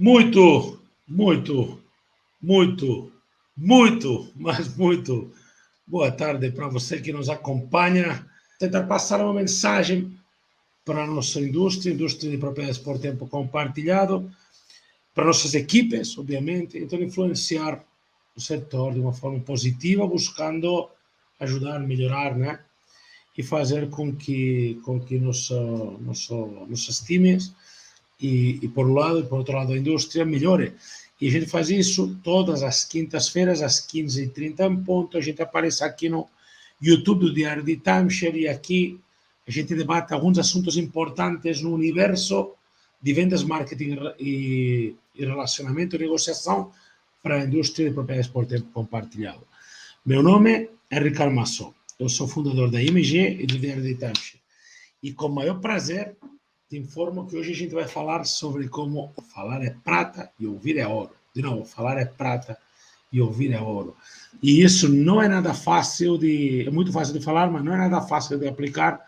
Muito, muito, muito, muito, mas muito boa tarde para você que nos acompanha. Tentar passar uma mensagem para a nossa indústria de propriedades por tempo compartilhado, para nossas equipes, obviamente, então influenciar o setor de uma forma positiva, buscando ajudar, melhorar, né? E fazer com que nossos times e por um lado e por outro lado a indústria melhore. E a gente faz isso todas as quintas-feiras, às 15h30 em ponto. A gente aparece aqui no YouTube do Diário de Timeshare e aqui a gente debate alguns assuntos importantes no universo de vendas, marketing e relacionamento e negociação para a indústria de propriedades por tempo compartilhado. Meu nome é Ricardo Massot, eu sou fundador da IMG e do Diário de Timeshare. E com o maior prazer te informo que hoje a gente vai falar sobre como falar é prata e ouvir é ouro. De novo, falar é prata e ouvir é ouro. E isso não é nada fácil de... É muito fácil de falar, mas não é nada fácil de aplicar,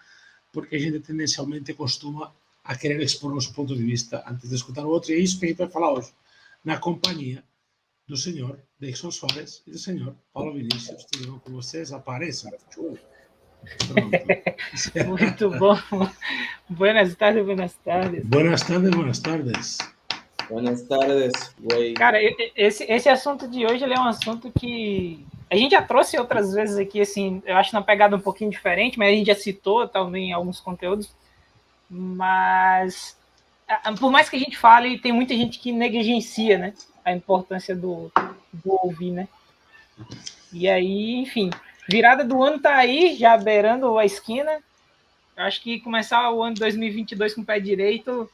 porque a gente tendencialmente costuma a querer expor nosso ponto de vista antes de escutar o outro. E é isso que a gente vai falar hoje, na companhia do senhor Deixon Soares e do senhor Paulo Vinícius. Tudo bem com vocês? Apareçam. Pronto. Muito bom. Buenas tardes, buenas tardes. Buenas tardes, buenas tardes. Buenas tardes, güey. Cara, esse assunto de hoje ele é um assunto que a gente já trouxe outras vezes aqui, assim, eu acho na pegada um pouquinho diferente, mas a gente já citou também em alguns conteúdos. Mas, por mais que a gente fale, tem muita gente que negligencia, né, a importância do ouvir, né? E aí, enfim, virada do ano tá aí, já beirando a esquina. Eu acho que começar o ano 2022 com o pé direito,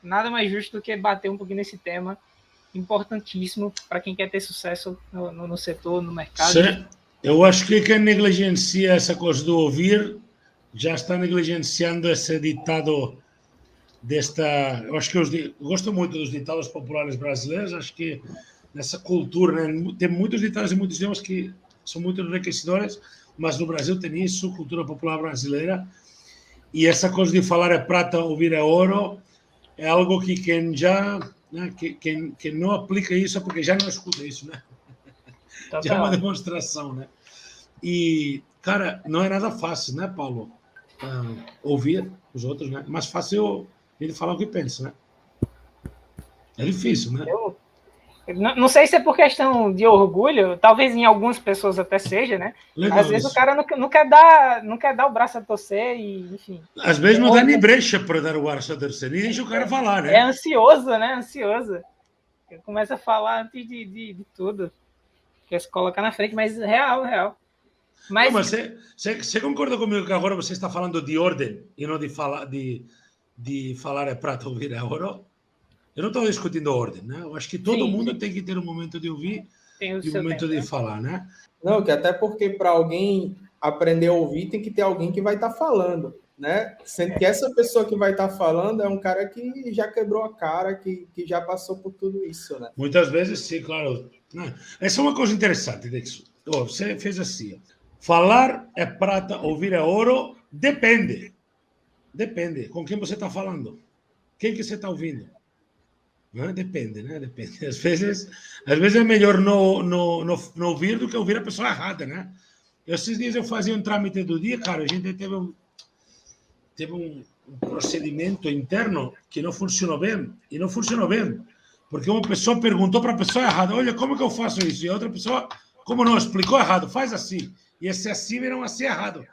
nada mais justo do que bater um pouquinho nesse tema importantíssimo para quem quer ter sucesso no setor, no mercado. Sim. Eu acho que quem negligencia essa coisa do ouvir já está negligenciando esse ditado desta... Eu acho que eu gosto muito dos ditados populares brasileiros, acho que nessa cultura, né? Tem muitos ditados e muitos idiomas que são muito enriquecedores, mas no Brasil tem isso, cultura popular brasileira, e essa coisa de falar é prata, ouvir é ouro, é algo que quem já... Né, quem não aplica isso é porque já não escuta isso, né? Total. Já é uma demonstração, né? E, cara, não é nada fácil, né, Paulo? Ouvir os outros, né? Mais fácil ele falar o que pensa, né? É difícil, né? Não sei se é por questão de orgulho, talvez em algumas pessoas até seja, né? Legal Às vezes isso. o cara não quer dar o braço a torcer e, enfim. Às vezes não dá nem brecha para dar o braço a torcer, nem deixa o cara falar, né? É ansioso, né? Ansioso. Começa a falar antes de tudo. Quer se colocar na frente, mas real. Mas você concorda comigo que agora você está falando de ordem e não de falar é prata, ouvir é ouro? Eu não estou discutindo ordem, né? Eu acho que todo mundo tem que ter um momento de ouvir e um momento de falar, né? Não, que até porque para alguém aprender a ouvir tem que ter alguém que vai estar falando, né? Sendo que essa pessoa que vai estar falando é um cara que já quebrou a cara, que já passou por tudo isso, né? Muitas vezes, sim, claro. Essa é uma coisa interessante, Dexo. Você fez assim. Falar é prata, ouvir é ouro, depende. Depende. Com quem você está falando? Quem que você está ouvindo? Não, depende, né? Depende. Às vezes é melhor não ouvir do que ouvir a pessoa errada, né? Esses dias eu fazia um trâmite do dia, cara, a gente teve um procedimento interno que não funcionou bem. E não funcionou bem. Porque uma pessoa perguntou para a pessoa errada, olha, como que eu faço isso? E a outra pessoa, como não, explicou errado, faz assim. E esse assim era um assim errado.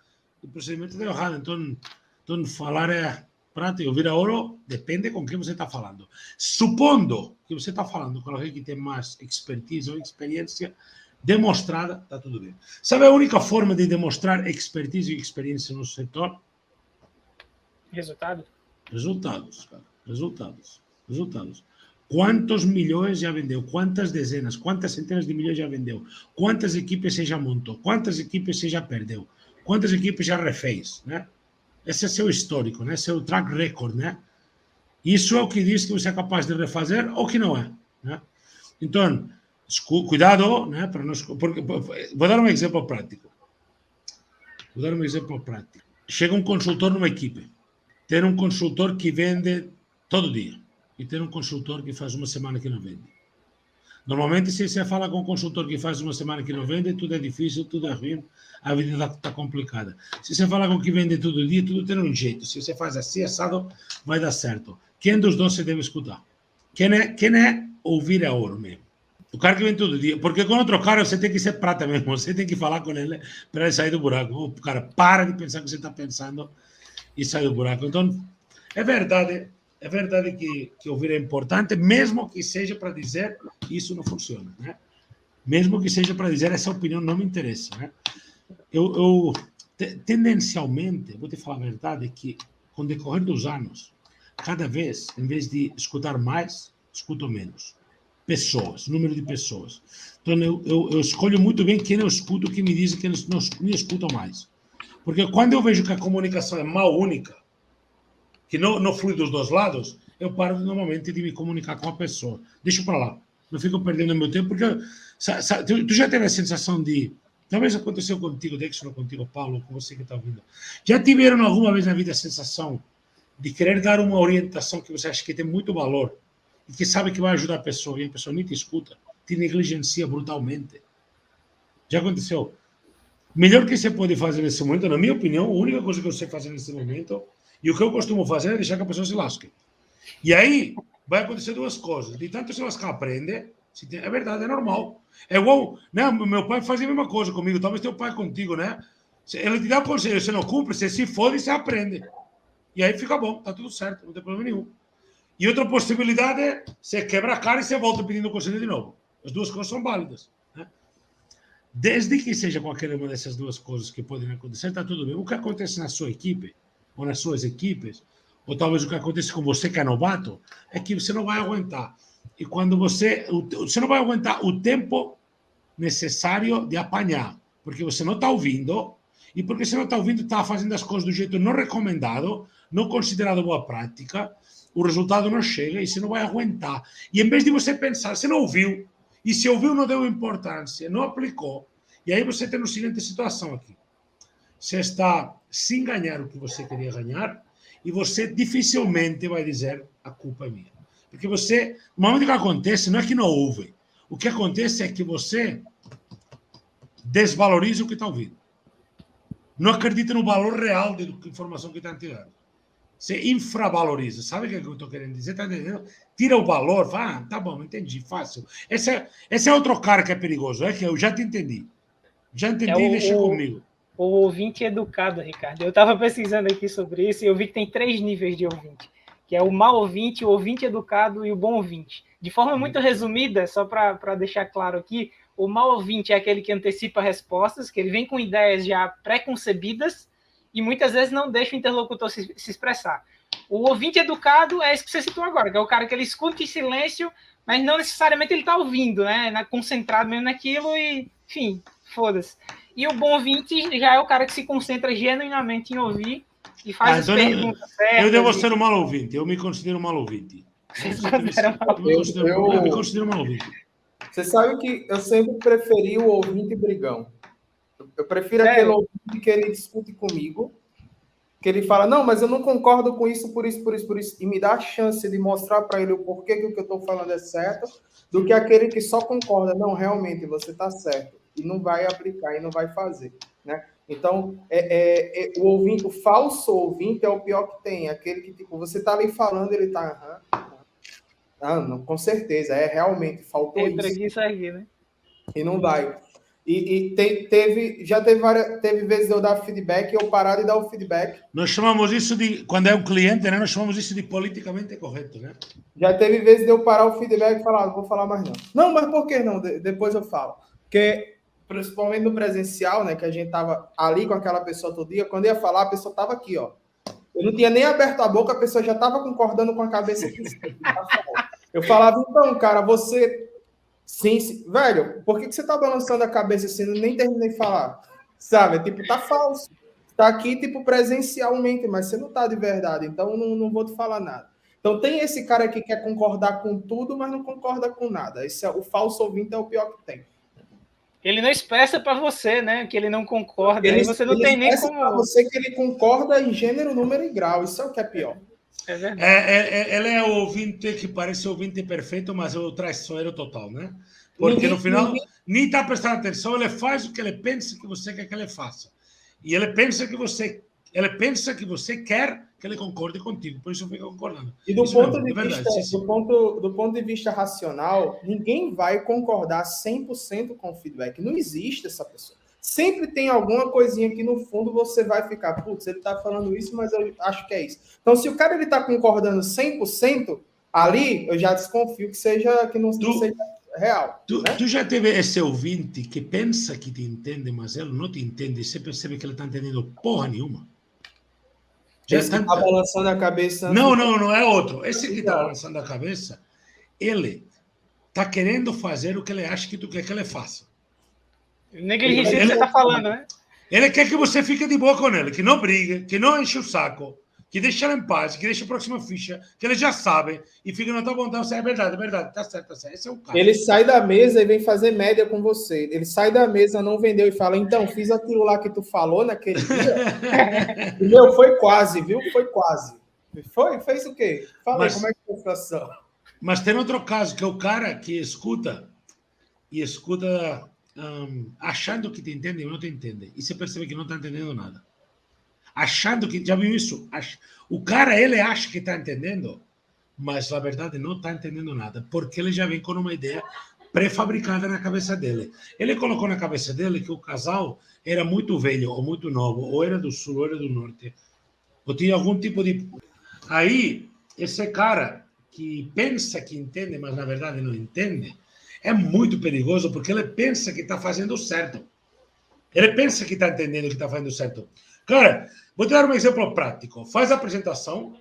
O procedimento deu errado. Então falar é prata e ouvir é ouro, depende com quem você está falando. Supondo que você está falando com alguém que tem mais expertise ou experiência demonstrada, está tudo bem. Sabe a única forma de demonstrar expertise e experiência no setor? Resultados, cara. Resultados. Quantos milhões já vendeu? Quantas dezenas? Quantas centenas de milhões já vendeu? Quantas equipes você já montou? Quantas equipes você já perdeu? Quantas equipes já refez, né? Esse é seu histórico, né? Seu track record, né? Isso é o que diz que você é capaz de refazer ou que não é, né? Então, cuidado, né? Vou dar um exemplo prático. Chega um consultor numa equipe. Tem um consultor que vende todo dia. e ter um consultor que faz uma semana que não vende. Normalmente, se você fala com um consultor que faz uma semana que não vende, tudo é difícil, tudo é ruim, a vida está complicada. Se você fala com quem vende todo dia, tudo tem um jeito. Se você faz assim, assado, vai dar certo. Quem dos dois você deve escutar? Quem é ouvir é ouro mesmo. O cara que vem todo dia. Porque com outro cara você tem que ser prata mesmo. Você tem que falar com ele para ele sair do buraco. O cara para de pensar o que você está pensando e sai do buraco. Então, é verdade que ouvir é importante, mesmo que seja para dizer que isso não funciona, né? Mesmo que seja para dizer essa opinião não me interessa, né? Tendencialmente, vou te falar a verdade, que com o decorrer dos anos, cada vez, em vez de escutar mais, escuto menos. Pessoas, número de pessoas. Então, eu escolho muito bem quem eu escuto, que me dizem que não me escutam mais. Porque quando eu vejo que a comunicação é mal única, que não flui dos dois lados, eu paro normalmente de me comunicar com a pessoa. Deixa para lá. Não fico perdendo meu tempo, porque tu já teve a sensação de... Talvez aconteceu contigo, Dexter, ou contigo, Paulo, com você que está ouvindo. Já tiveram alguma vez na vida a sensação de querer dar uma orientação que você acha que tem muito valor e que sabe que vai ajudar a pessoa, e a pessoa nem te escuta, te negligencia brutalmente? Já aconteceu? O melhor que você pode fazer nesse momento, na minha opinião, a única coisa que eu sei fazer nesse momento, e o que eu costumo fazer é deixar que a pessoa se lasque. E aí vai acontecer duas coisas. De tanto se lascar, aprende. É verdade, é normal. É igual, né? Meu pai fazia a mesma coisa comigo, talvez teu pai contigo, né? Ele te dá um conselho, você não cumpre, você se fode e você aprende. E aí fica bom, tá tudo certo, não tem problema nenhum. E outra possibilidade é você quebra a cara e você volta pedindo conselho de novo. As duas coisas são válidas, né? Desde que seja qualquer uma dessas duas coisas que podem acontecer, está tudo bem. O que acontece na sua equipe, ou nas suas equipes, ou talvez o que acontece com você que é novato, é que você não vai aguentar. E quando você não vai aguentar o tempo necessário de apanhar, porque você não está ouvindo, e porque você não está ouvindo, está fazendo as coisas do jeito não recomendado, não considerado boa prática, o resultado não chega e você não vai aguentar. E em vez de você pensar, você não ouviu, e se ouviu não deu importância, não aplicou, e aí você tem a seguinte situação aqui. Você está sem ganhar o que você queria ganhar e você dificilmente vai dizer a culpa é minha. Porque você, no momento que acontece, não é que não ouve. O que acontece é que você desvaloriza o que está ouvindo. Não acredita no valor real da informação que está te dando. Você infravaloriza. Sabe o que eu estou querendo dizer? Está entendendo? Tira o valor, fala, tá bom, entendi, fácil. Esse é outro cara que é perigoso, é que eu já te entendi. Já entendi, deixa comigo. O ouvinte educado, Ricardo. Eu estava pesquisando aqui sobre isso e eu vi que tem 3 níveis de ouvinte, que é o mau ouvinte, o ouvinte educado e o bom ouvinte. De forma muito resumida, só para deixar claro aqui, o mau ouvinte é aquele que antecipa respostas, que ele vem com ideias já pré-concebidas e muitas vezes não deixa o interlocutor se expressar. O ouvinte educado é esse que você citou agora, que é o cara que ele escuta em silêncio, mas não necessariamente ele está ouvindo, né? Concentrado mesmo naquilo e, enfim, foda-se. E o bom ouvinte já é o cara que se concentra genuinamente em ouvir e faz as perguntas certas. Eu devo ser um mal ouvinte, eu me considero um mal ouvinte. Eu me considero um mal ouvinte. Você sabe que eu sempre preferi o ouvinte brigão. Eu prefiro aquele ouvinte que ele discute comigo, que ele fala, não, mas eu não concordo com isso, por isso, e me dá a chance de mostrar para ele o porquê que o que eu estou falando é certo, do que aquele que só concorda, não, realmente, você está certo, e não vai aplicar, e não vai fazer, né? Então, o ouvinte, o falso ouvinte é o pior que tem, aquele que, tipo, você está ali falando, ele está, não, com certeza, realmente, faltou isso. Preguiça aqui, né? E não vai. Teve vezes de eu dar feedback e eu parar de dar o feedback. Nós chamamos isso de, quando é um cliente, né? Nós chamamos isso de politicamente correto, né? Já teve vezes de eu parar o feedback e falar, não vou falar mais não. Não, mas por que não? Depois eu falo. Porque, principalmente no presencial, né? Que a gente tava ali com aquela pessoa todo dia, quando ia falar, a pessoa tava aqui, ó. Eu não tinha nem aberto a boca, a pessoa já tava concordando com a cabeça aqui. Eu falava, então, cara, você... Sim, velho, por que você tá balançando a cabeça assim? Eu nem terminei de falar. Sabe? Tipo, tá falso. Tá aqui, tipo, presencialmente, mas você não tá de verdade, então não vou te falar nada. Então tem esse cara que quer concordar com tudo, mas não concorda com nada. O falso ouvinte é o pior que tem. Ele não expressa para você, né? Que ele não concorda. Aí você não tem nem como... Para você que ele concorda em gênero, número e grau. Isso é o que é pior. É verdade. Ele é o ouvinte que parece ouvinte perfeito, mas é o traiçoeiro total, né? Porque no final, nem está prestando atenção, ele faz o que ele pensa que você quer que ele faça. E ele pensa que você quer que ele concorde contigo, por isso fica concordando. E do isso ponto, mesmo, de é vista, verdade, sim, sim. do ponto de vista racional, ninguém vai concordar 100% com o feedback. Não existe essa pessoa. Sempre tem alguma coisinha que no fundo você vai ficar, putz, ele está falando isso, mas eu acho que é isso. Então, se o cara está concordando 100% ali, eu já desconfio que não seja real. Tu já teve esse ouvinte que pensa que te entende, mas ele não te entende, e você percebe que ele está entendendo porra nenhuma? Esse que está balançando a cabeça. Não é outro. Esse que está balançando a cabeça, ele está querendo fazer o que ele acha que tu quer que ele faça. Negligencia que você está falando, né? Ele quer que você fique de boa com ele, que não brigue, que não enche o saco, que deixe ele em paz, que deixe a próxima ficha, que ele já sabe, e fica na tua vontade. É verdade, tá certo. Esse é o cara. Ele sai da mesa e vem fazer média com você. Ele sai da mesa, não vendeu e fala, então, fiz aquilo lá que tu falou naquele dia. Meu, foi quase, viu? Foi quase. Fez o quê? Fala aí, como é que foi a situação? Mas tem outro caso, que é o cara que escuta achando que te entende e não te entende. E você percebe que não está entendendo nada. Achando que... Já viu isso? O cara, ele acha que está entendendo, mas, na verdade, não está entendendo nada, porque ele já vem com uma ideia pré-fabricada na cabeça dele. Ele colocou na cabeça dele que o casal era muito velho, ou muito novo, ou era do sul, ou era do norte, ou tinha algum tipo de... Aí, esse cara que pensa que entende, mas, na verdade, não entende, é muito perigoso, porque ele pensa que está fazendo certo. Ele pensa que está entendendo que está fazendo certo. Cara, vou te dar um exemplo prático. Faz a apresentação,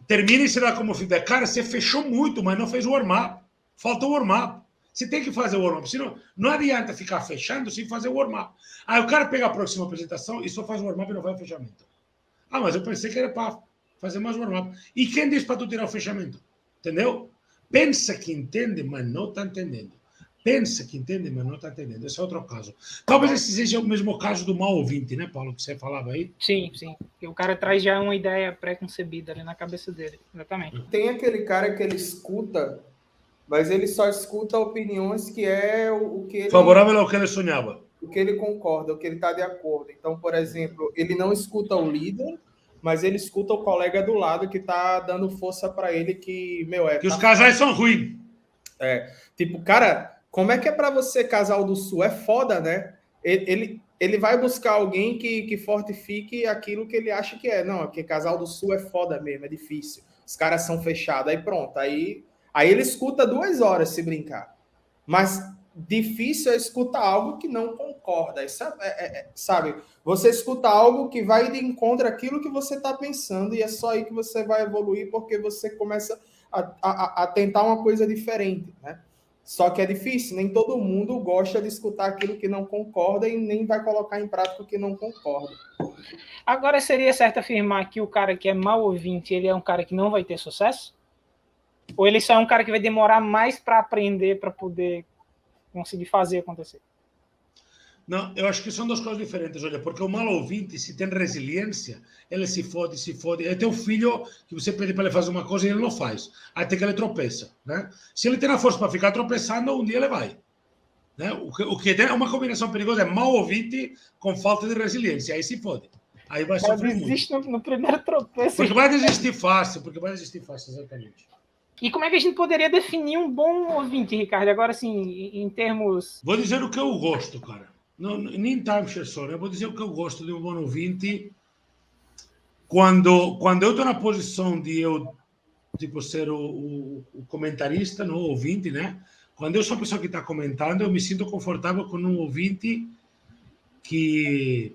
termina e você dá como feedback. Cara, você fechou muito, mas não fez o warm-up. Faltou o warm-up. Você tem que fazer o warm-up. Senão, não adianta ficar fechando sem fazer o warm-up. Aí o cara pega a próxima apresentação e só faz o warm-up e não vai o fechamento. Ah, mas eu pensei que era para fazer mais warm-up. E quem disse para tu tirar o fechamento? Entendeu? Pensa que entende, mas não está entendendo. Pensa que entende, mas não está entendendo. Esse é outro caso. Talvez esse seja o mesmo caso do mau ouvinte, né, Paulo, que você falava aí? Sim. Porque o cara traz já uma ideia pré-concebida ali na cabeça dele. Exatamente. Tem aquele cara que ele escuta, mas ele só escuta opiniões que é o que ele... Favorável ao que ele sonhava. O que ele concorda, o que ele está de acordo. Então, por exemplo, ele não escuta o líder, mas ele escuta o colega do lado que está dando força para ele que, que os casais são ruins. Tipo, cara, como é que é para você, casal do Sul? É foda, né? Ele vai buscar alguém que fortifique aquilo que ele acha que é. Não, porque casal do Sul é foda mesmo, é difícil. Os caras são fechados, aí pronto. Aí ele escuta 2 horas se brincar. Mas difícil é escutar algo que não concorda. Sabe? Você escuta algo que vai de encontro àquilo que você está pensando e é só aí que você vai evoluir porque você começa a tentar uma coisa diferente, né? Só que é difícil, nem todo mundo gosta de escutar aquilo que não concorda e nem vai colocar em prática o que não concorda. Agora, seria certo afirmar que o cara que é mau ouvinte, ele é um cara que não vai ter sucesso? Ou ele só é um cara que vai demorar mais para aprender, para poder conseguir fazer acontecer? Não, eu acho que são 2 coisas diferentes, olha, porque o mal ouvinte, se tem resiliência, ele se fode. É teu filho que você pede para ele fazer uma coisa e ele não faz, até que ele tropeça, né? Se ele tem a força para ficar tropeçando, um dia ele vai. Né? O que tem uma combinação perigosa é mal ouvinte com falta de resiliência, aí se fode. Aí vai sofrer muito. Desiste no primeiro tropeço. Porque vai desistir fácil, exatamente. E como é que a gente poderia definir um bom ouvinte, Ricardo? Agora, assim, em termos... Vou dizer o que eu gosto, cara. Não, nem timeshare só, né? Vou dizer o que eu gosto de um bom ouvinte. Quando eu estou na posição de eu tipo, ser o comentarista, não o ouvinte, né? Quando eu sou a pessoa que está comentando, eu me sinto confortável com um ouvinte que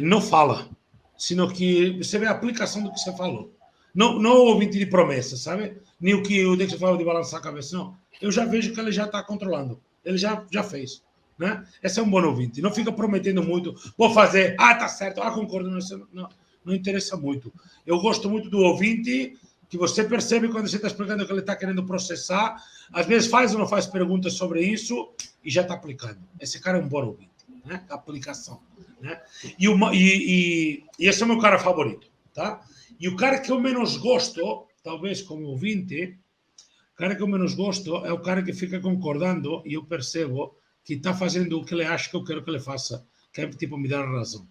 não fala, sino que você vê a aplicação do que você falou. Não o ouvinte de promessa, sabe? Nem o que eu tenho que falar de balançar a cabeça, não. Eu já vejo que ele já está controlando. Ele já fez. Né? Esse é um bom ouvinte. Não fica prometendo muito. Vou fazer. Tá certo. Concordo. Não interessa muito. Eu gosto muito do ouvinte que você percebe quando você está explicando que ele está querendo processar. Às vezes faz ou não faz perguntas sobre isso e já está aplicando. Esse cara é um bom ouvinte. Né? Aplicação. Né? E esse é o meu cara favorito. tá? E o cara que eu menos gosto, talvez como ouvinte, o cara que eu menos gosto é o cara que fica concordando e eu percebo que está fazendo o que ele acha que eu quero que ele faça, que é tipo me dar a razão.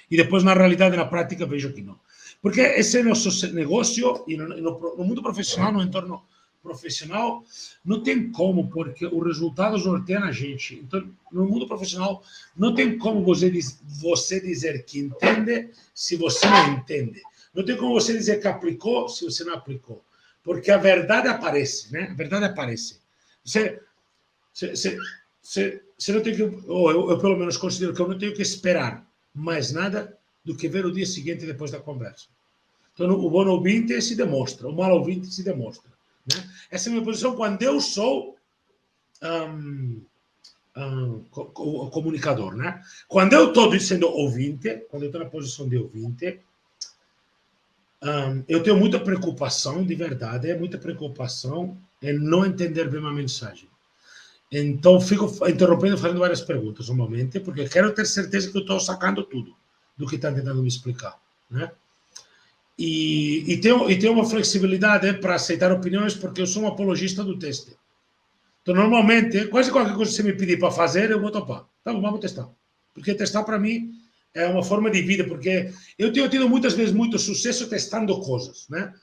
E depois, na realidade, na prática, vejo que não. Porque esse é nosso negócio e no mundo profissional, no entorno profissional, não tem como, porque os resultados norteiam a gente. Então, no mundo profissional, não tem como você dizer que entende se você não entende. Não tem como você dizer que aplicou se você não aplicou. Porque a verdade aparece, né? A verdade aparece. Você não tem que... Ou eu, pelo menos, considero que eu não tenho que esperar mais nada do que ver o dia seguinte depois da conversa. Então, o bom ouvinte se demonstra, o mau ouvinte se demonstra. Né? Essa é a minha posição quando eu sou comunicador. Né? Quando eu estou sendo ouvinte, quando eu estou na posição de ouvinte, eu tenho muita preocupação, de verdade, muita preocupação em não entender bem a mensagem. Então, fico interrompendo, fazendo várias perguntas, normalmente, porque quero ter certeza que eu estou sacando tudo do que está tentando me explicar. Né? E tenho uma flexibilidade para aceitar opiniões, porque eu sou um apologista do teste. Então, normalmente, quase qualquer coisa que você me pedir para fazer, eu vou topar. Então, vamos testar. Porque testar, para mim, é uma forma de vida, porque eu tenho tido muitas vezes muito sucesso testando coisas, né?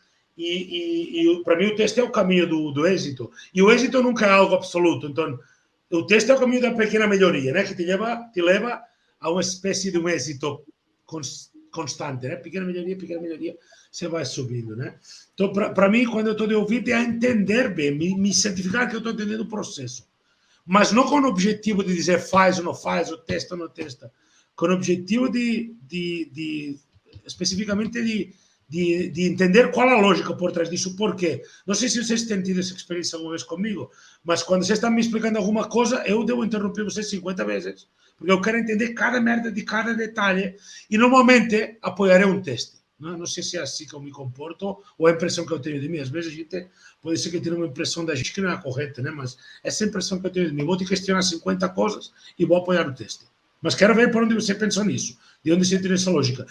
E para mim, o teste é o caminho do êxito. E o êxito nunca é algo absoluto. Então, o teste é o caminho da pequena melhoria, né? Que te leva a uma espécie de um êxito constante, né? Pequena melhoria, você vai subindo, né? Então, para mim, quando eu estou de ouvinte, é entender bem, me certificar que eu estou entendendo o processo. Mas não com o objetivo de dizer faz ou não faz, ou testa ou não testa. Com o objetivo especificamente de entender qual a lógica por trás disso. Por quê? Não sei se vocês têm tido essa experiência alguma vez comigo, mas quando vocês estão me explicando alguma coisa, eu devo interromper vocês 50 vezes. Porque eu quero entender cada merda de cada detalhe e normalmente apoiarei um teste. Não sei se é assim que eu me comporto ou a impressão que eu tenho de mim. Às vezes a gente pode ser que tenha uma impressão da gente que não é correta, né? Mas essa é a impressão que eu tenho de mim. Vou te questionar 50 coisas e vou apoiar o teste. Mas quero ver por onde você pensou nisso, de onde você tira essa lógica.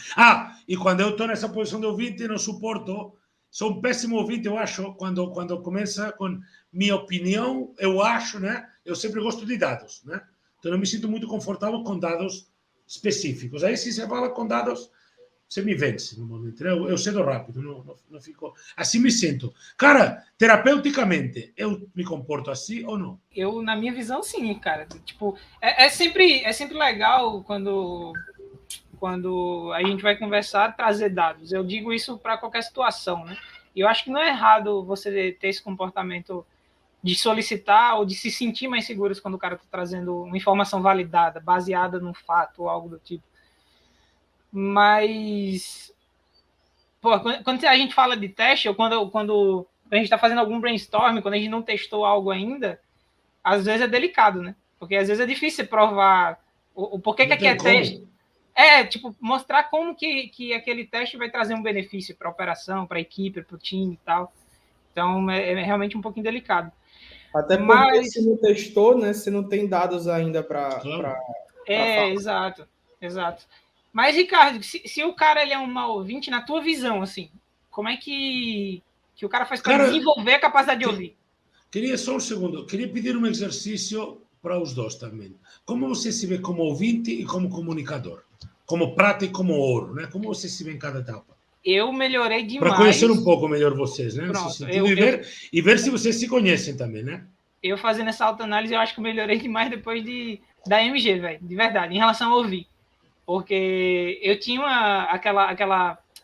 E quando eu estou nessa posição de ouvinte, não suporto, sou um péssimo ouvinte, eu acho, quando começa com minha opinião, eu acho, né? Eu sempre gosto de dados, né? Então, eu me sinto muito confortável com dados específicos. Aí, se você fala com dados, você me vence, normalmente. Né? Eu cedo rápido, não fico... Assim me sinto. Cara, terapeuticamente, eu me comporto assim ou não? Eu, na minha visão, sim, cara. Tipo, é sempre legal quando a gente vai conversar, trazer dados. Eu digo isso para qualquer situação, né? E eu acho que não é errado você ter esse comportamento de solicitar ou de se sentir mais seguros quando o cara está trazendo uma informação validada, baseada num fato ou algo do tipo. Mas, pô, quando a gente fala de teste, ou quando a gente está fazendo algum brainstorm, quando a gente não testou algo ainda, às vezes é delicado, né? Porque às vezes é difícil provar o porquê que é teste. Tipo, mostrar como que aquele teste vai trazer um benefício para a operação, para a equipe, para o time e tal. Então, é realmente um pouquinho delicado. Até porque se não testou, né? Se não tem dados ainda para falar. Exato. Mas, Ricardo, se o cara ele é um mau ouvinte, na tua visão, assim, como é que o cara faz para desenvolver a capacidade de ouvir? Queria só um segundo. Queria pedir um exercício para os dois também. Como você se vê como ouvinte e como comunicador? Como prata e como ouro, né? Como você se vê em cada etapa? Eu melhorei demais. Para conhecer um pouco melhor vocês, né? Pronto, nesse sentido, e ver se vocês se conhecem também, né? Eu fazendo essa autoanálise, eu acho que eu melhorei demais depois da MG, velho. De verdade, em relação a ouvir. Porque eu tinha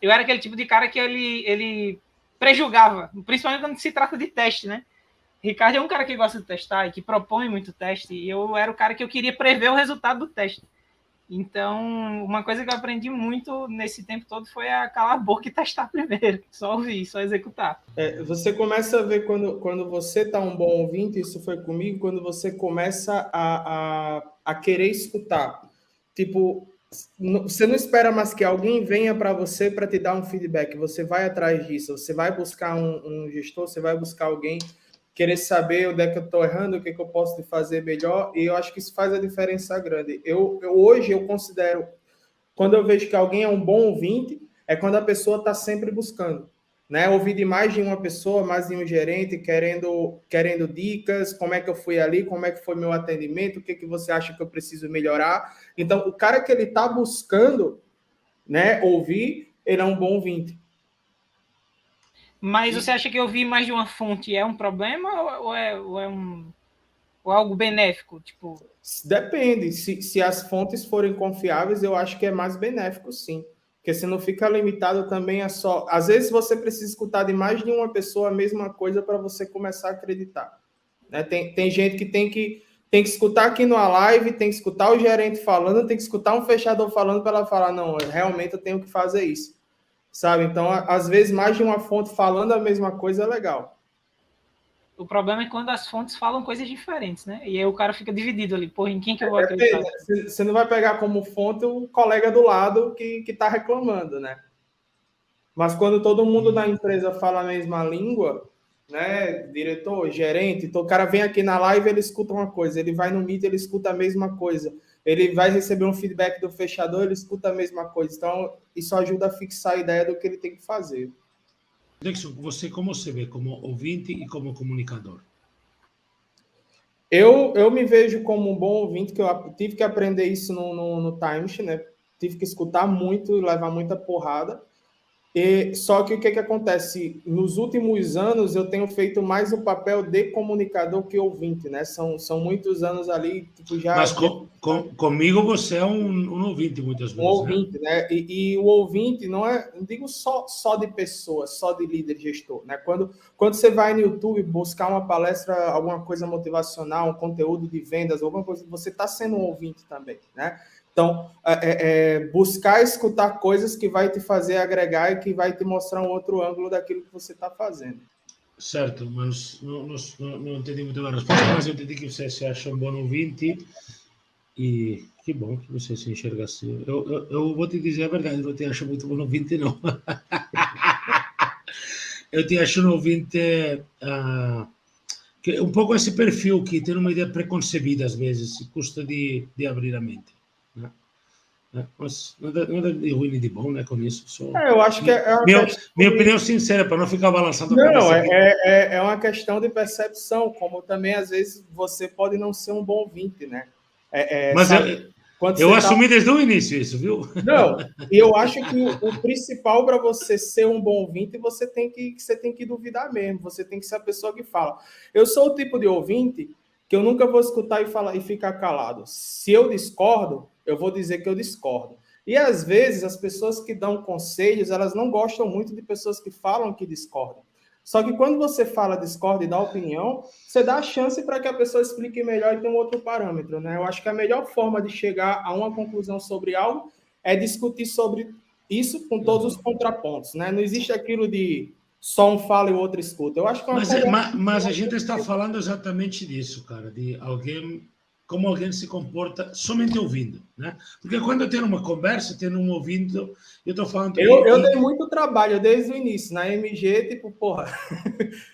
eu era aquele tipo de cara que ele prejulgava, principalmente quando se trata de teste, né? Ricardo é um cara que gosta de testar e que propõe muito teste, e eu era o cara que eu queria prever o resultado do teste. Então, uma coisa que eu aprendi muito nesse tempo todo foi a calar a boca e testar primeiro. Só ouvir, só executar. Você começa a ver quando você está um bom ouvinte, isso foi comigo, quando você começa a querer escutar. Tipo, você não espera mais que alguém venha para você para te dar um feedback. Você vai atrás disso. Você vai buscar um gestor, você vai buscar alguém, querer saber onde é que eu estou errando, o que eu posso fazer melhor. E eu acho que isso faz a diferença grande. Hoje eu considero, quando eu vejo que alguém é um bom ouvinte, é quando a pessoa está sempre buscando, né? Ouvir de mais de uma pessoa, mais de um gerente, querendo dicas, como é que eu fui ali, como é que foi meu atendimento, o que você acha que eu preciso melhorar. Então, o cara que ele está buscando, né, ouvir, ele é um bom ouvinte. Mas você acha que ouvir mais de uma fonte é um problema ou é ou algo benéfico? Tipo... Depende. Se as fontes forem confiáveis, eu acho que é mais benéfico, sim. Porque você não fica limitado também a só... Às vezes você precisa escutar de mais de uma pessoa a mesma coisa para você começar a acreditar. Né? Tem gente que tem que escutar aqui numa live, tem que escutar o gerente falando, tem que escutar um fechador falando para ela falar, não, realmente eu tenho que fazer isso. Sabe? Então, às vezes, mais de uma fonte falando a mesma coisa é legal. O problema é quando as fontes falam coisas diferentes, né? E aí o cara fica dividido ali. Porra, em quem que eu vou acreditar? Você não vai pegar como fonte o colega do lado que está reclamando, né? Mas quando todo mundo da empresa fala a mesma língua, né? Diretor, gerente, então o cara vem aqui na live, ele escuta uma coisa, ele vai no Meet, ele escuta a mesma coisa, ele vai receber um feedback do fechador, ele escuta a mesma coisa. Então, isso ajuda a fixar a ideia do que ele tem que fazer. Dexon, você como se vê como ouvinte e como comunicador? Eu me vejo como um bom ouvinte, que eu tive que aprender isso no Times, né? Tive que escutar muito e levar muita porrada. Só que o que acontece? Nos últimos anos, eu tenho feito mais o papel de comunicador que ouvinte, né? São muitos anos ali, tipo, já... Mas comigo você é um ouvinte muitas vezes, ouvinte, né? E o ouvinte não digo só de pessoas, só de líder gestor, né? Quando você vai no YouTube buscar uma palestra, alguma coisa motivacional, um conteúdo de vendas, alguma coisa, você está sendo um ouvinte também, né? Então, buscar escutar coisas que vai te fazer agregar e que vai te mostrar um outro ângulo daquilo que você está fazendo. Certo, mas não entendi muito bem a resposta, mas eu entendi que você se acha um bom ouvinte e que bom que você se enxerga assim. Eu vou te dizer a verdade, não te acho muito bom ouvinte, não. Eu te acho um ouvinte que um pouco esse perfil que tem uma ideia preconcebida às vezes, e custa de abrir a mente. Né? Mas nada de ruim e de bom, né, com isso. Eu acho que é uma minha opinião sincera, para não ficar balançando a cabeça. Não, é uma questão de percepção, como também, às vezes, você pode não ser um bom ouvinte, né? Mas eu assumi desde o início isso, viu? Não, eu acho que o principal para você ser um bom ouvinte, você tem que duvidar mesmo, você tem que ser a pessoa que fala. Eu sou o tipo de ouvinte que eu nunca vou escutar e ficar calado. Se eu discordo, eu vou dizer que eu discordo. E às vezes as pessoas que dão conselhos, elas não gostam muito de pessoas que falam que discordam. Só que quando você fala, discorda e dá opinião, você dá a chance para que a pessoa explique melhor e tenha um outro parâmetro, né? Eu acho que a melhor forma de chegar a uma conclusão sobre algo é discutir sobre isso com todos os contrapontos, né? Não existe aquilo de só um fala e o outro escuta. Eu acho que mas a gente está falando exatamente disso, cara, de alguém, como alguém se comporta somente ouvindo, né? Porque quando eu tenho uma conversa, tendo um ouvindo, eu estou falando... Eu dei muito trabalho desde o início, na MG, tipo, porra,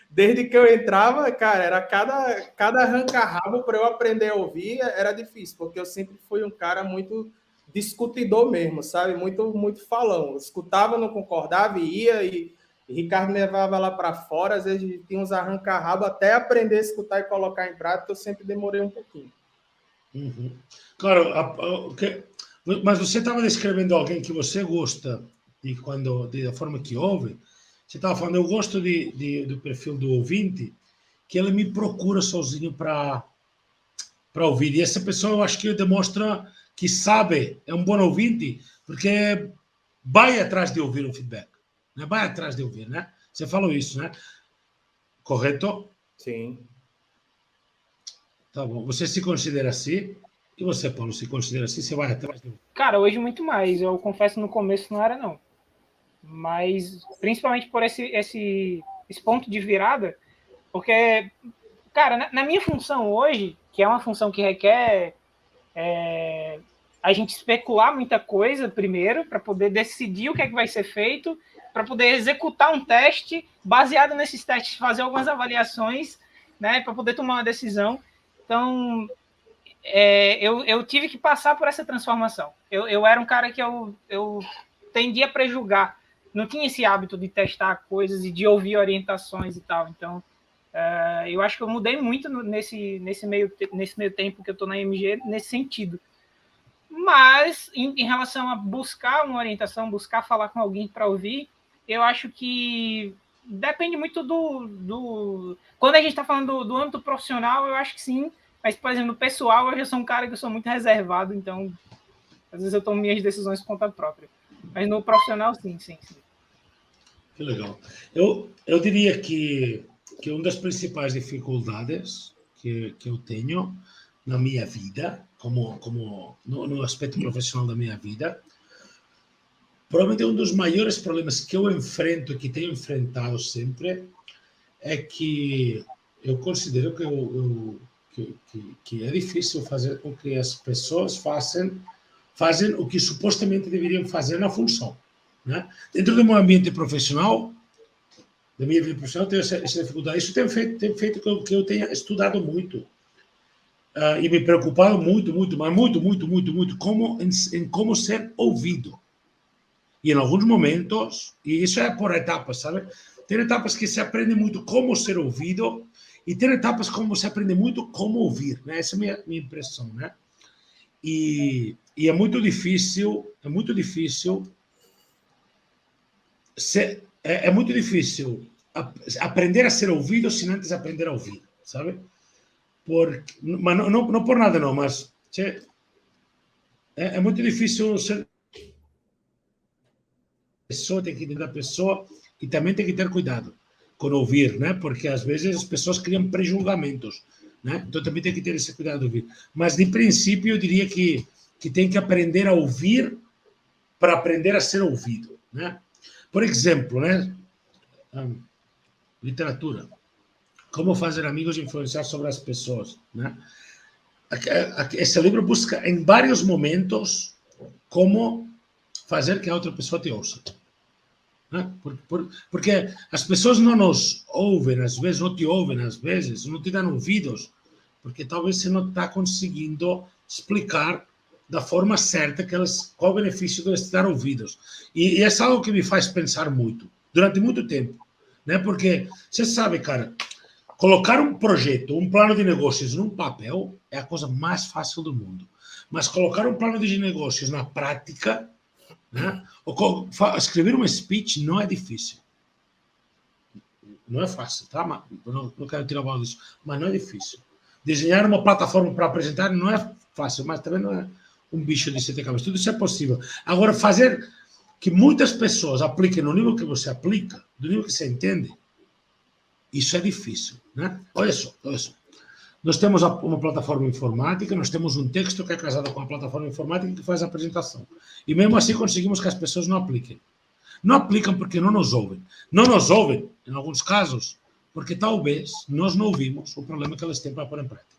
desde que eu entrava, cara, era cada arranca-rabo para eu aprender a ouvir, era difícil, porque eu sempre fui um cara muito discutidor mesmo, sabe? Muito, muito falão. Eu escutava, não concordava, e Ricardo me levava lá para fora, às vezes tinha uns arranca-rabo até aprender a escutar e colocar em prática, eu sempre demorei um pouquinho. Uhum. Claro, mas você estava descrevendo alguém que você gosta da forma que ouve. Você estava falando, eu gosto do perfil do ouvinte, que ele me procura sozinho para ouvir. E essa pessoa, eu acho que demonstra que sabe, é um bom ouvinte, porque vai atrás de ouvir o feedback. Né? Vai atrás de ouvir, né? Você falou isso, né? Correto? Sim. Tá bom. Você se considera assim? E você, Paulo, se considera assim? Você vai atrás de ouvir? Cara, hoje muito mais. Eu confesso, no começo não era, não. Mas, principalmente por esse ponto de virada, porque, cara, na minha função hoje, que é uma função que requer a gente especular muita coisa primeiro, para poder decidir o que é que vai ser feito, para poder executar um teste, baseado nesses testes, fazer algumas avaliações, né, para poder tomar uma decisão. Então, eu tive que passar por essa transformação. Eu era um cara que eu tendia a prejulgar não tinha esse hábito de testar coisas e de ouvir orientações e tal. Então, eu acho que eu mudei muito nesse meio tempo que eu estou na MG, nesse sentido. Mas, em relação a buscar uma orientação, buscar falar com alguém para ouvir, eu acho que depende muito do... Quando a gente está falando do âmbito profissional, eu acho que sim. Mas, por exemplo, no pessoal, eu já sou um cara que eu sou muito reservado, então, às vezes eu tomo minhas decisões por conta própria. Mas no profissional, sim. Que legal. Eu diria que uma das principais dificuldades que eu tenho na minha vida, como no aspecto profissional da minha vida, provavelmente um dos maiores problemas que eu enfrento, que tenho enfrentado sempre, é que eu considero que é difícil fazer com que as pessoas fazem o que supostamente deveriam fazer na função, né? Dentro do meu ambiente profissional, da minha vida profissional, tenho essa dificuldade. Isso tem feito que eu tenha estudado muito e me preocupado muito em como ser ouvido. E em alguns momentos, e isso é por etapas, sabe? Tem etapas que se aprende muito como ser ouvido e tem etapas como se aprende muito como ouvir, né? Essa é a minha impressão, né? E é muito difícil aprender a ser ouvido sem antes aprender a ouvir, sabe? Mas não por nada, não, mas é muito difícil ser pessoa, tem que entender a pessoa e também tem que ter cuidado com ouvir, né? Porque às vezes as pessoas criam pré-julgamentos, né? Então também tem que ter esse cuidado de ouvir. Mas de princípio eu diria que tem que aprender a ouvir para aprender a ser ouvido, né? Por exemplo, né? Literatura. Como fazer amigos e influenciar sobre as pessoas, né? Esse livro busca em vários momentos como fazer que a outra pessoa te ouça. Né? Porque as pessoas não nos ouvem, às vezes, não te ouvem, às vezes, não te dão ouvidos, porque talvez você não está conseguindo explicar da forma certa qual o benefício de eles te dar ouvidos. E é algo que me faz pensar muito, durante muito tempo. Né? Porque, você sabe, cara, colocar um projeto, um plano de negócios num papel é a coisa mais fácil do mundo. Mas colocar um plano de negócios na prática, né? Escrever um speech não é difícil. Não é fácil, tá? Não quero tirar a bola disso, mas não é difícil. Desenhar uma plataforma para apresentar não é fácil, mas também não é um bicho de 7 cabeças. Tudo isso é possível. Agora, fazer que muitas pessoas apliquem no nível que você aplica, do nível que você entende, isso é difícil, né? Olha só. Nós temos uma plataforma informática, nós temos um texto que é casado com a plataforma informática que faz a apresentação. E mesmo assim conseguimos que as pessoas não apliquem. Não aplicam porque não nos ouvem. Não nos ouvem, em alguns casos, porque talvez nós não ouvimos o problema que elas têm para pôr em prática.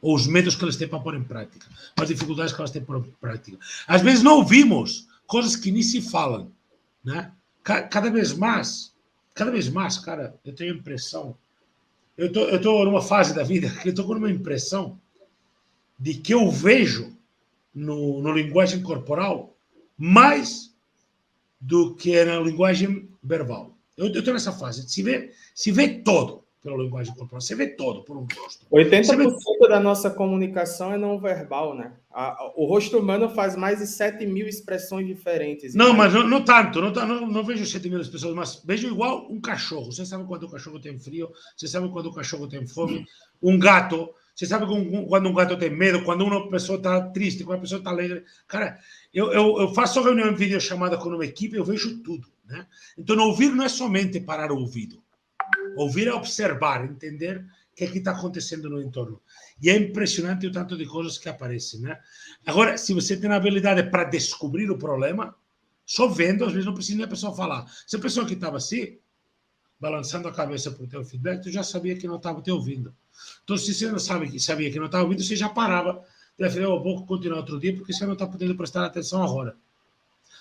Ou os medos que elas têm para pôr em prática. As dificuldades que elas têm para pôr em prática. Às vezes não ouvimos coisas que nem se falam, né? Cada vez mais, cara, eu tenho a impressão... Eu estou numa fase da vida que eu estou com uma impressão de que eu vejo no linguagem corporal mais do que na linguagem verbal. Eu estou nessa fase. Se vê todo pela linguagem corporal, se vê todo por um rosto. 80% da nossa comunicação é não verbal, né? O rosto humano faz mais de 7.000 expressões diferentes. Não, mas não tanto. Não vejo 7.000 expressões, mas vejo igual um cachorro. Você sabe quando o cachorro tem frio, você sabe quando o cachorro tem fome. Um gato, você sabe quando um gato tem medo, quando uma pessoa está triste, quando a pessoa está alegre. Cara, eu faço reunião em videochamada com uma equipe, eu vejo tudo, né? Então, ouvir não é somente parar o ouvido. Ouvir é observar, entender o que está acontecendo no entorno. E é impressionante o tanto de coisas que aparecem, né? Agora, se você tem a habilidade para descobrir o problema, só vendo, às vezes não precisa nem a pessoa falar. Se a pessoa que estava assim, balançando a cabeça para o teu feedback, tu já sabia que não estava te ouvindo. Então, se você não sabia que não estava ouvindo, você já parava. Já falei, eu vou continuar outro dia, porque você não está podendo prestar atenção agora.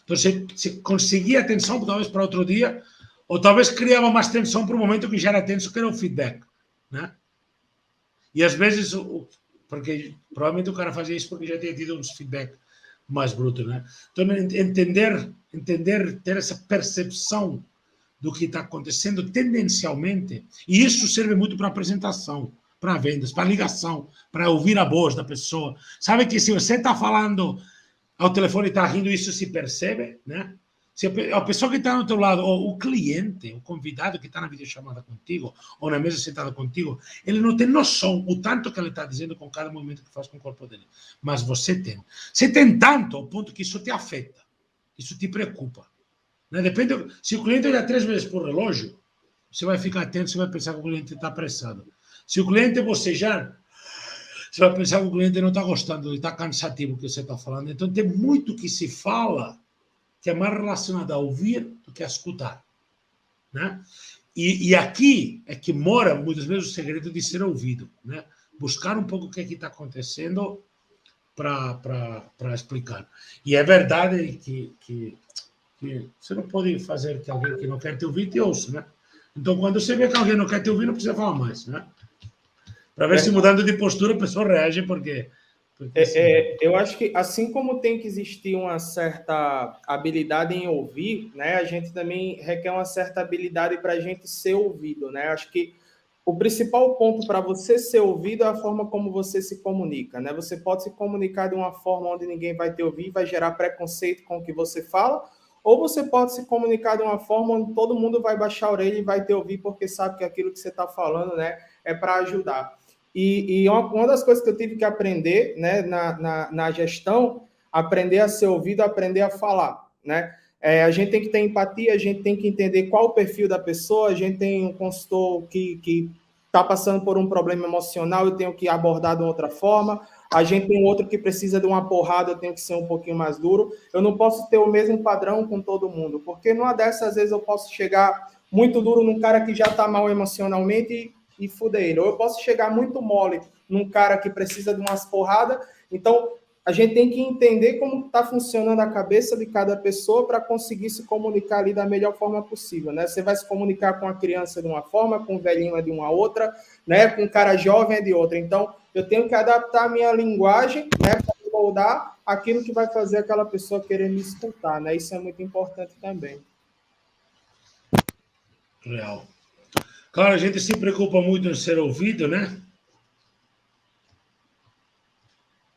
Então, você conseguia atenção, talvez, para outro dia, ou talvez criava mais tensão para o momento que já era tenso, que era o feedback, né? E às vezes, porque provavelmente o cara fazia isso porque já tinha tido uns feedback mais bruto, né? Então, entender, ter essa percepção do que está acontecendo tendencialmente, e isso serve muito para apresentação, para vendas, para ligação, para ouvir a voz da pessoa. Sabe que se você está falando ao telefone e está rindo, isso se percebe, né? Se a pessoa que está no teu lado, ou o cliente, o convidado que está na videochamada contigo, ou na mesa sentada contigo, ele não tem noção o tanto que ele está dizendo com cada movimento que faz com o corpo dele. Mas você tem. Você tem tanto ao ponto que isso te afeta, isso te preocupa. Né? Depende, se o cliente olhar 3 vezes por relógio, você vai ficar atento, você vai pensar que o cliente está apressado. Se o cliente bocejar, você vai pensar que o cliente não está gostando, ele está cansativo do que você está falando. Então, tem muito que se fala que é mais relacionado a ouvir do que a escutar. Né? E aqui é que mora, muitas vezes, o segredo de ser ouvido. Né? Buscar um pouco o que está acontecendo para explicar. E é verdade que você não pode fazer que alguém que não quer te ouvir te ouça. Né? Então, quando você vê que alguém não quer te ouvir, não precisa falar mais. Né? Para ver se mudando de postura a pessoa reage, porque eu acho que assim como tem que existir uma certa habilidade em ouvir, né, a gente também requer uma certa habilidade para a gente ser ouvido, né? Acho que o principal ponto para você ser ouvido é a forma como você se comunica, né? Você pode se comunicar de uma forma onde ninguém vai te ouvir, vai gerar preconceito com o que você fala, ou você pode se comunicar de uma forma onde todo mundo vai baixar a orelha e vai te ouvir porque sabe que aquilo que você está falando, né, é para ajudar. E uma das coisas que eu tive que aprender, né, na gestão, aprender a ser ouvido, aprender a falar, né? A gente tem que ter empatia, a gente tem que entender qual o perfil da pessoa, a gente tem um consultor que está passando por um problema emocional, eu tenho que abordar de outra forma, a gente tem outro que precisa de uma porrada, eu tenho que ser um pouquinho mais duro, eu não posso ter o mesmo padrão com todo mundo, porque numa dessas, às vezes, eu posso chegar muito duro num cara que já está mal emocionalmente e fuder ele. Ou eu posso chegar muito mole num cara que precisa de umas porradas. Então, a gente tem que entender como está funcionando a cabeça de cada pessoa para conseguir se comunicar ali da melhor forma possível, né? Você vai se comunicar com a criança de uma forma, com o velhinho é de uma outra, né? Com o cara jovem é de outra. Então, eu tenho que adaptar a minha linguagem, né? Para moldar aquilo que vai fazer aquela pessoa querer me escutar, né? Isso é muito importante também. Real. Claro, a gente se preocupa muito em ser ouvido, né?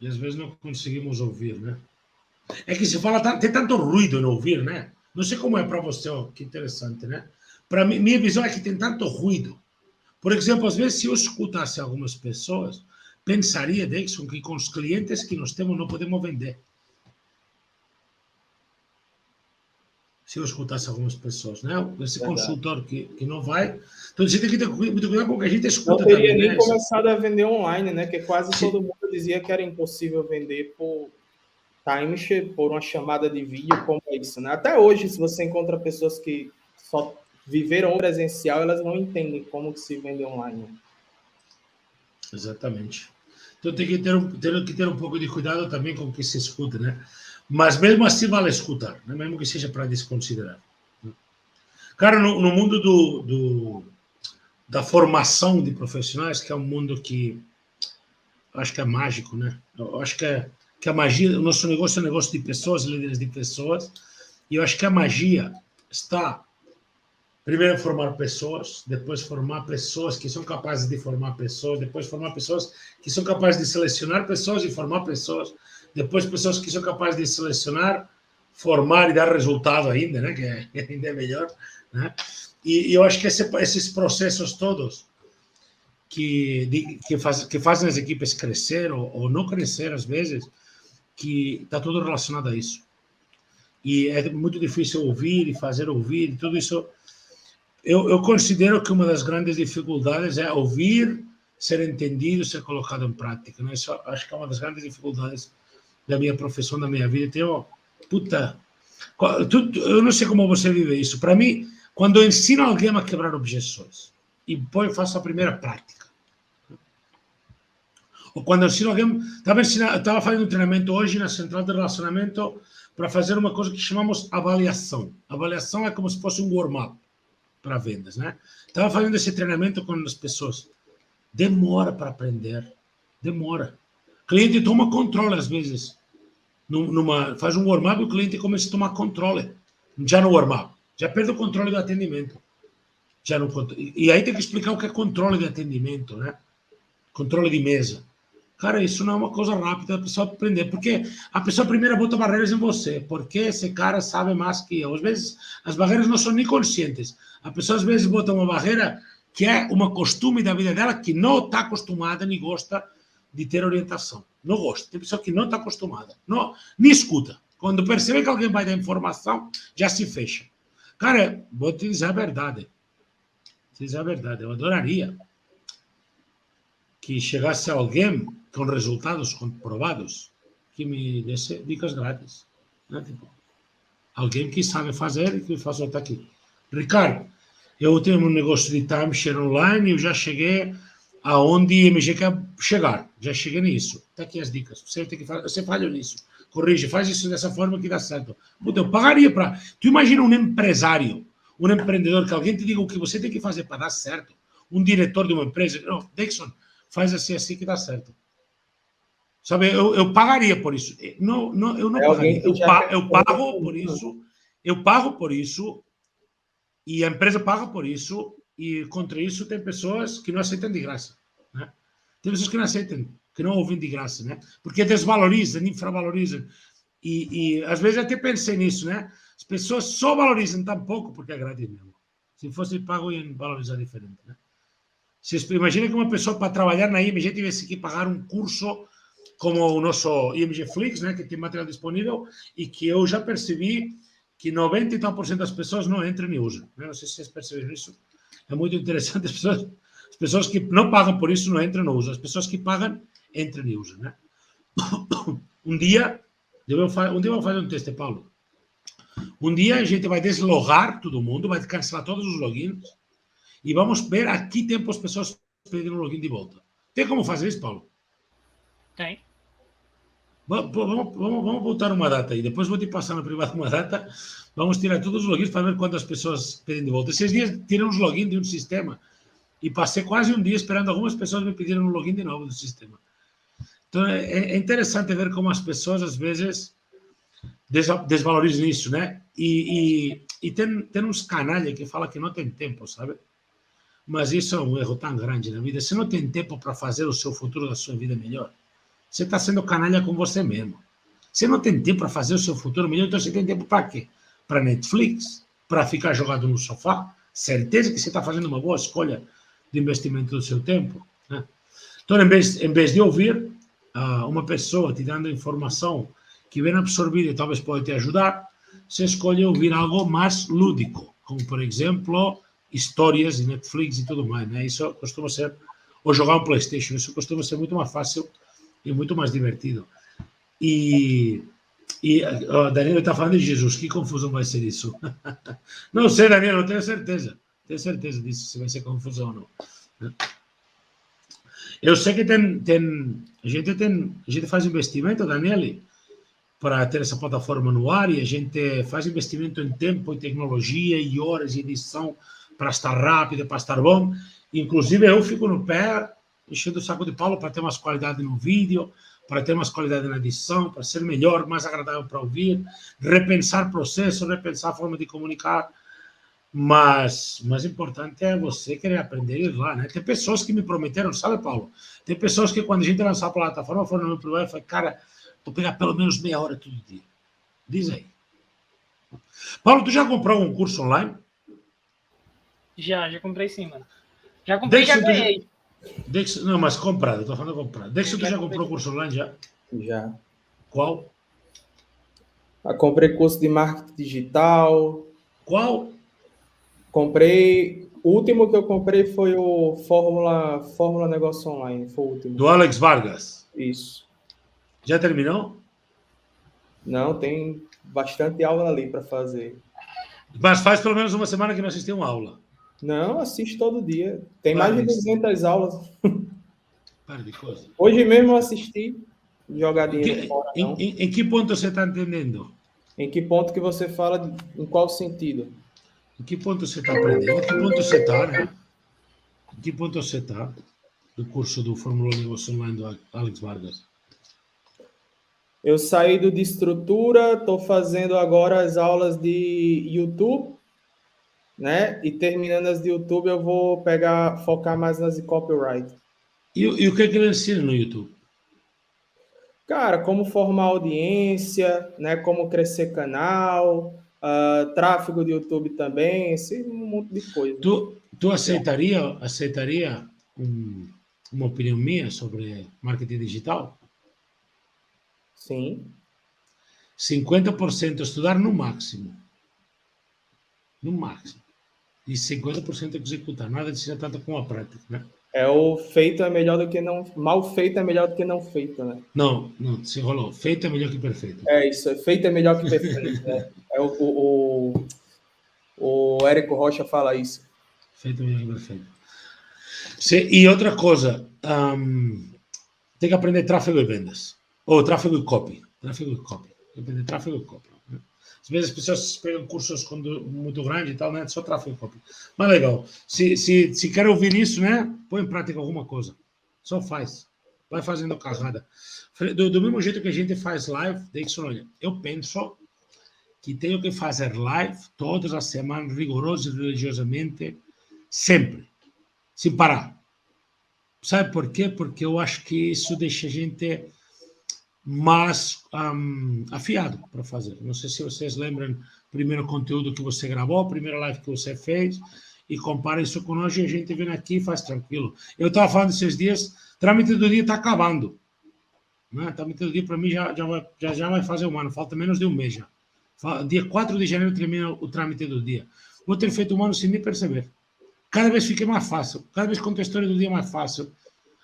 E às vezes não conseguimos ouvir, né? É que se fala, tem tanto ruído no ouvir, né? Não sei como é para você, ó, que interessante, né? Para mim, minha visão é que tem tanto ruído. Por exemplo, às vezes, se eu escutasse algumas pessoas, pensaria, Dixon, que com os clientes que nós temos não podemos vender. Se eu escutasse algumas pessoas, né? Esse consultor que não vai. Então, você tem que ter muito cuidado com o que a gente escuta. Não teria também, nem começado a vender online, né? Que quase todo mundo dizia que era impossível vender por timeshare, por uma chamada de vídeo como isso, né? Até hoje, se você encontra pessoas que só viveram presencial, elas não entendem como que se vende online. Exatamente. Então, tem que ter um pouco de cuidado também com o que se escuta, né? Mas mesmo assim vale escutar, né? Mesmo que seja para desconsiderar. Cara, no mundo da formação de profissionais, que é um mundo que eu acho que é mágico, né? Eu acho que a magia, o nosso negócio é um negócio de pessoas, líderes de pessoas, e eu acho que a magia está, primeiro, em formar pessoas, depois formar pessoas que são capazes de formar pessoas, depois formar pessoas que são capazes de selecionar pessoas e formar pessoas, depois pessoas que são capazes de selecionar, formar e dar resultado ainda, né? Que ainda é melhor, né? E eu acho que esses processos todos que fazem as equipes crescer ou não crescer às vezes, que está tudo relacionado a isso. E é muito difícil ouvir e fazer ouvir, e tudo isso. Eu considero que uma das grandes dificuldades é ouvir, ser entendido, ser colocado em prática, né? Isso acho que é uma das grandes dificuldades da minha profissão, da minha vida. Eu não sei como você vive isso. Para mim, quando eu ensino alguém a quebrar objeções e faço a primeira prática, ou quando eu ensino alguém, estava fazendo um treinamento hoje na central de relacionamento para fazer uma coisa que chamamos avaliação. Avaliação é como se fosse um warm-up para vendas, né? Estava fazendo esse treinamento com as pessoas. Demora para aprender, demora. O cliente toma controle às vezes. faz um warm-up e o cliente começa a tomar controle. Já no warm-up. Já perde o controle do atendimento. E aí tem que explicar o que é controle de atendimento, né? Controle de mesa. Cara, isso não é uma coisa rápida a pessoa aprender, porque a pessoa primeiro bota barreiras em você, porque esse cara sabe mais que eu. Às vezes, as barreiras não são nem conscientes. A pessoa, às vezes, bota uma barreira que é uma costume da vida dela, que não está acostumada nem gosta de ter orientação. Não gosta. Tem pessoa que não está acostumada. Não, nem escuta. Quando percebe que alguém vai dar informação, já se fecha. Cara, vou te dizer a verdade. Eu adoraria que chegasse alguém com resultados comprovados que me desse dicas grátis. Né? Tipo, alguém que sabe fazer e que faça até aqui. Ricardo, eu tenho um negócio de timeshare online e eu já cheguei aonde IMG quer chegar. Já cheguei nisso. Está aqui as dicas. Você falha nisso. Corrige, faz isso dessa forma que dá certo. Puta, eu pagaria para... Tu imagina um empresário, um empreendedor, que alguém te diga o que você tem que fazer para dar certo. Um diretor de uma empresa. Não, Dixon, faz assim que dá certo. Sabe, eu pagaria por isso. Não, eu não pagaria. Eu pago por isso. Eu pago por isso. E a empresa paga por isso. E contra isso tem pessoas que não aceitam de graça. Né? Tem pessoas que não aceitam, que não ouvem de graça. Né? Porque desvalorizam, infravalorizam. E às vezes até pensei nisso. Né? As pessoas só valorizam tão pouco porque é grátis mesmo. Se fosse pago, iam valorizar diferente. Né? Imagina que uma pessoa para trabalhar na IMG tivesse que pagar um curso como o nosso IMG Flix, né, que tem material disponível, e que eu já percebi que 90 e tal % das pessoas não entram e usam. Não sei se vocês perceberam isso. É muito interessante. As pessoas que não pagam por isso não entram e não usam. As pessoas que pagam, entram e usam. Né? Um dia vamos fazer um teste, Paulo. Um dia a gente vai deslogar todo mundo, vai cancelar todos os logins, e vamos ver a que tempo as pessoas pedem o login de volta. Tem como fazer isso, Paulo? Tem. Vamos botar uma data aí. Depois vou te passar no privado uma data. Vamos tirar todos os logins para ver quantas pessoas pedem de volta. Esses dias tirei uns logins de um sistema e passei quase um dia esperando algumas pessoas me pedirem um login de novo do sistema. Então é interessante ver como as pessoas às vezes desvalorizam isso, né? E tem uns canalhas que falam que não tem tempo, sabe? Mas isso é um erro tão grande na vida. Você não tem tempo para fazer o seu futuro da sua vida melhor. Você está sendo canalha com você mesmo. Você não tem tempo para fazer o seu futuro melhor, então você tem tempo para quê? Para Netflix? Para ficar jogado no sofá? Certeza que você está fazendo uma boa escolha de investimento do seu tempo. Né? Então, em vez de ouvir uma pessoa te dando informação que vem absorvida e talvez pode te ajudar, você escolhe ouvir algo mais lúdico, como, por exemplo, histórias de Netflix e tudo mais. Né? Isso costuma ser... Ou jogar um PlayStation. Isso costuma ser muito mais fácil e muito mais divertido. E Daniel está falando de Jesus. Que confusão vai ser isso? Não sei, Daniel, eu tenho certeza. Tenho certeza disso, se vai ser confusão ou não. Eu sei que a gente faz investimento, Daniel, para ter essa plataforma no ar, e a gente faz investimento em tempo, em tecnologia, e horas de edição para estar rápido, para estar bom. Inclusive, eu fico no pé, enchendo o saco de Paulo para ter mais qualidade no vídeo, para ter mais qualidade na edição, para ser melhor, mais agradável para ouvir, repensar processo, repensar a forma de comunicar. Mas o mais importante é você querer aprender e ir lá, né? Tem pessoas que me prometeram, sabe, Paulo? Tem pessoas que, quando a gente lançar a plataforma, foram no meu privado e falaram, cara, vou pegar pelo menos meia hora todo dia. Diz aí. Paulo, tu já comprou um curso online? Já comprei sim, mano. Já comprei e já ganhei. Não, mas comprado, estou falando comprado. Dexter, tu já comprou curso online já? Já. Qual? Comprei curso de marketing digital. Qual? Comprei. O último que eu comprei foi o Fórmula Negócio Online. Foi o último. Do Alex Vargas. Isso. Já terminou? Não, tem bastante aula ali para fazer. Mas faz pelo menos uma semana que não assistiu uma aula. Não, assisto todo dia. Tem mais de 200 aulas. Para de coisa. Hoje mesmo eu assisti jogadinha fora. Em que ponto você está entendendo? Em que ponto que você fala? Em qual sentido? Em que ponto você está aprendendo? Em que ponto você está, né? Em que ponto você está do curso do Fórmula Negócio Online do Alex Vargas? Eu saí de estrutura, estou fazendo agora as aulas de YouTube, né? E terminando as de YouTube, eu vou focar mais nas de copyright. E o que é que ele ensina no YouTube? Cara, como formar audiência, né? Como crescer canal, tráfego de YouTube também, esse monte de coisa. Tu aceitaria uma opinião minha sobre marketing digital? Sim. 50% estudar no máximo. No máximo. E 50% executar. Nada de ser tanto com a prática, né? O feito é melhor do que não... Mal feito é melhor do que não feito, né? Não, se enrolou. Feito é melhor que perfeito. É isso, feito é melhor que perfeito, né? O Érico Rocha fala isso. Feito é melhor que perfeito. E outra coisa, tem que aprender tráfego e vendas. Ou tráfego e copy. Tráfego e copy. Tem que aprender tráfego e copy. Né? Às vezes as pessoas pegam cursos muito grandes e tal, né? Só tráfego e copy. Mas legal. Se quer ouvir isso, né? Põe em prática alguma coisa. Só faz. Vai fazendo carrada. Do mesmo jeito que a gente faz live, Dixon, olha, eu penso que tenho que fazer live todas as semanas, rigoroso e religiosamente, sempre, sem parar. Sabe por quê? Porque eu acho que isso deixa a gente mais afiado para fazer. Não sei se vocês lembram do primeiro conteúdo que você gravou, a primeira live que você fez, e compara isso com hoje, a gente vem aqui e faz tranquilo. Eu estava falando esses dias, trâmite do dia está acabando. Né? Trâmite do dia, para mim, já vai fazer um ano, falta menos de um mês já. Dia 4 de janeiro termina o trâmite do dia. Vou ter feito um ano sem nem perceber. Cada vez fiquei mais fácil, cada vez conto a história do dia mais fácil.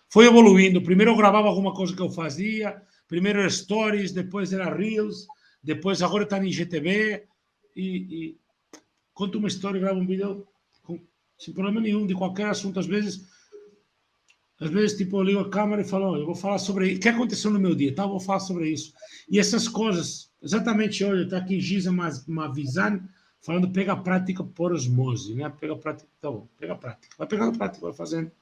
Foi evoluindo. Primeiro eu gravava alguma coisa que eu fazia, primeiro era stories, depois era reels, depois agora está em IGTV e conto uma história, gravo um vídeo sem problema nenhum, de qualquer assunto. Às vezes tipo, eu ligo a câmera e falo, eu vou falar sobre isso. O que aconteceu no meu dia? Tá, eu vou falar sobre isso. E essas coisas, exatamente hoje, está aqui Giza Mavisani, falando, pega a prática por osmose, né? Pega a prática, tá bom, pega a prática. Vai pegando a prática, vai fazendo.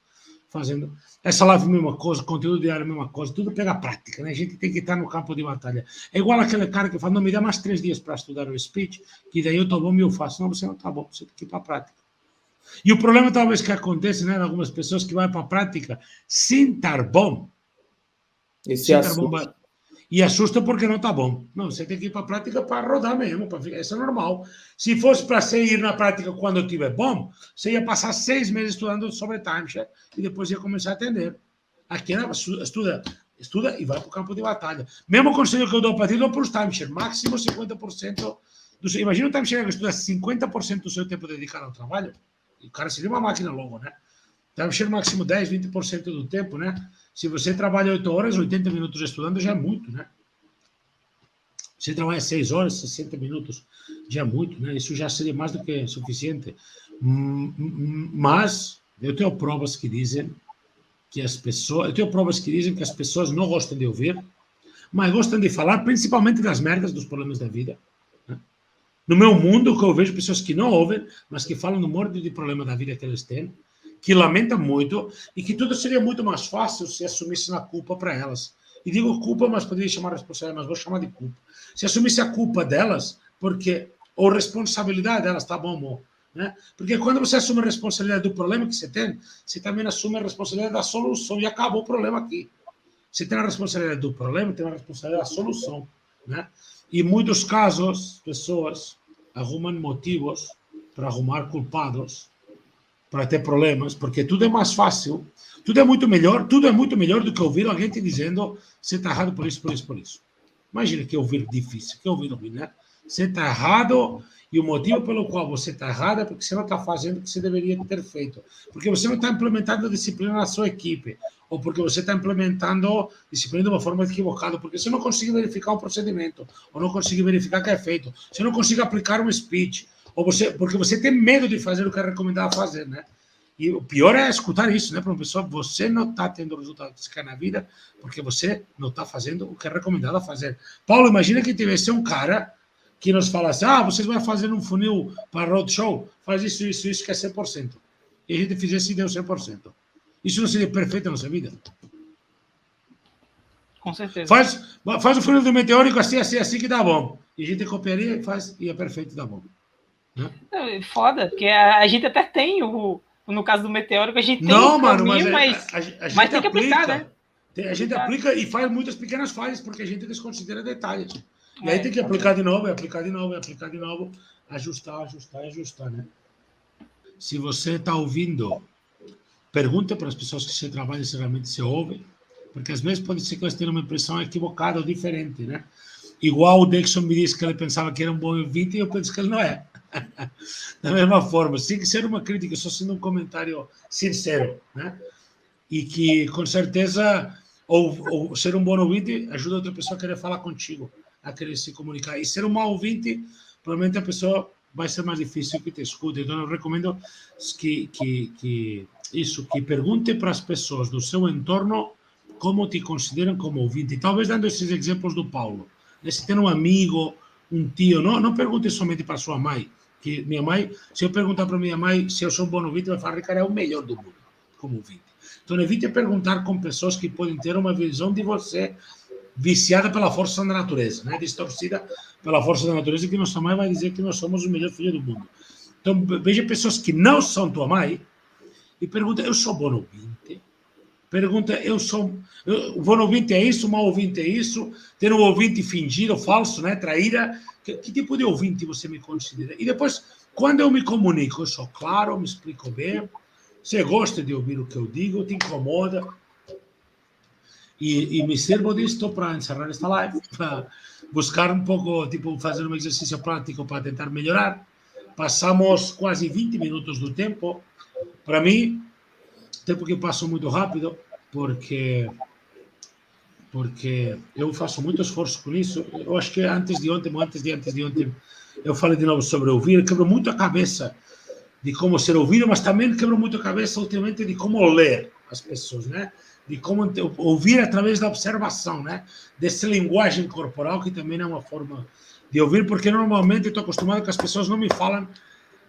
Essa live é a mesma coisa, conteúdo diário é a mesma coisa, tudo pega a prática, né? A gente tem que estar no campo de batalha. É igual aquele cara que fala, não, me dá mais 3 dias para estudar o speech, que daí eu estou bom e eu faço. Não, você não está bom, você tem que ir para a prática. E o problema talvez que acontece, né, em algumas pessoas que vão para a prática sem estar bom. E assusta porque não está bom. Não, você tem que ir para a prática para rodar mesmo, isso é normal. Se fosse para você ir na prática quando estiver bom, você ia passar 6 meses estudando sobre timeshare e depois ia começar a atender. Aqui estuda e vai para o campo de batalha. Mesmo conselho que eu dou para ti, dou para os timeshare, máximo 50%. Imagina um timeshare que estuda 50% do seu tempo dedicado ao trabalho. O cara seria uma máquina logo, né? Timeshare máximo 10, 20% do tempo, né? Se você trabalha 8 horas, 80 minutos estudando já é muito, né? Se trabalha 6 horas, 60 minutos já é muito, né? Isso já seria mais do que suficiente. Mas eu tenho provas que dizem que as pessoas não gostam de ouvir, mas gostam de falar principalmente das merdas, dos problemas da vida. Né? No meu mundo, que eu vejo pessoas que não ouvem, mas que falam do monte de problema da vida que eles têm, que lamentam muito e que tudo seria muito mais fácil se assumissem a culpa para elas. E digo culpa, mas poderia chamar responsabilidade, mas vou chamar de culpa. Se assumisse a culpa delas, ou responsabilidade delas, tá bom, amor? Né? Porque quando você assume a responsabilidade do problema que você tem, você também assume a responsabilidade da solução e acabou o problema aqui. Você tem a responsabilidade do problema, tem a responsabilidade da solução. Né? E em muitos casos, pessoas arrumam motivos para arrumar culpados, para ter problemas, porque tudo é mais fácil, tudo é muito melhor do que ouvir alguém te dizendo você está errado por isso, por isso, por isso. Imagina que ouvir difícil, que ouvir, né? Você está errado e o motivo pelo qual você está errado é porque você não está fazendo o que você deveria ter feito, porque você não está implementando a disciplina na sua equipe, ou porque você está implementando disciplina de uma forma equivocada, porque você não consegue verificar um procedimento, ou não consegue verificar o que é feito, você não consegue aplicar um speech, porque você tem medo de fazer o que é recomendado fazer, né? E o pior é escutar isso, né, para uma pessoa, você não está tendo o resultado que você quer na vida, porque você não está fazendo o que é recomendado fazer. Paulo, imagina que tivesse um cara que nos falasse, vocês vão fazer um funil para roadshow, faz isso, que é 100%. E a gente fizesse e deu 100%. Isso não seria perfeito na nossa vida? Com certeza. Faz o funil do meteórico assim que dá bom. E a gente copiaria e faz, e é perfeito, dá bom. Né? Foda, porque a gente até tem no caso do meteórico, a gente tem não, um caminho, mas a gente mas tem que aplicar, né? A gente aplica e faz muitas pequenas falhas porque a gente desconsidera detalhes. E aí É. tem que aplicar de novo, aplicar de novo, aplicar de novo, ajustar, né? Se você está ouvindo, pergunta para as pessoas que você trabalha se realmente se ouvem, porque às vezes pode ser que elas tenham uma impressão equivocada ou diferente, né? Igual o Dexon me disse que ele pensava que era um bom ouvinte e eu penso que ele não é. Da mesma forma, tem que ser uma crítica, só sendo um comentário sincero, né? E que, com certeza, ou ser um bom ouvinte ajuda outra pessoa a querer falar contigo, a querer se comunicar. E ser um mau ouvinte, provavelmente a pessoa vai ser mais difícil que te escute. Então, eu recomendo que pergunte para as pessoas do seu entorno como te consideram como ouvinte. Talvez dando esses exemplos do Paulo. Se tem um amigo, um tio, não pergunte somente para sua mãe. Que minha mãe, se eu perguntar para minha mãe se eu sou um bom ouvinte, vai falar, Ricardo, é o melhor do mundo como ouvinte. Então, evite perguntar com pessoas que podem ter uma visão de você viciada pela força da natureza, né? Distorcida pela força da natureza, que nossa mãe vai dizer que nós somos o melhor filho do mundo. Então, veja pessoas que não são tua mãe e pergunta, eu sou bom ouvinte? Pergunta, o bom ouvinte é isso, o mau ouvinte é isso, ter um ouvinte fingido, falso, né? Traíra, que tipo de ouvinte você me considera? E depois, quando eu me comunico, eu sou claro, me explico bem, você gosta de ouvir o que eu digo, te incomoda. E me servo disto para encerrar esta live, para buscar um pouco, tipo, fazer um exercício prático para tentar melhorar. Passamos quase 20 minutos do tempo. Para mim, tempo que passa muito rápido, porque eu faço muito esforço com isso. Eu acho que antes de ontem, eu falei de novo sobre ouvir, quebro muito a cabeça de como ser ouvido, mas também quebro muito a cabeça ultimamente de como ler as pessoas, né? De como ouvir através da observação, né? Dessa linguagem corporal, que também é uma forma de ouvir, porque normalmente estou acostumado que as pessoas não me falam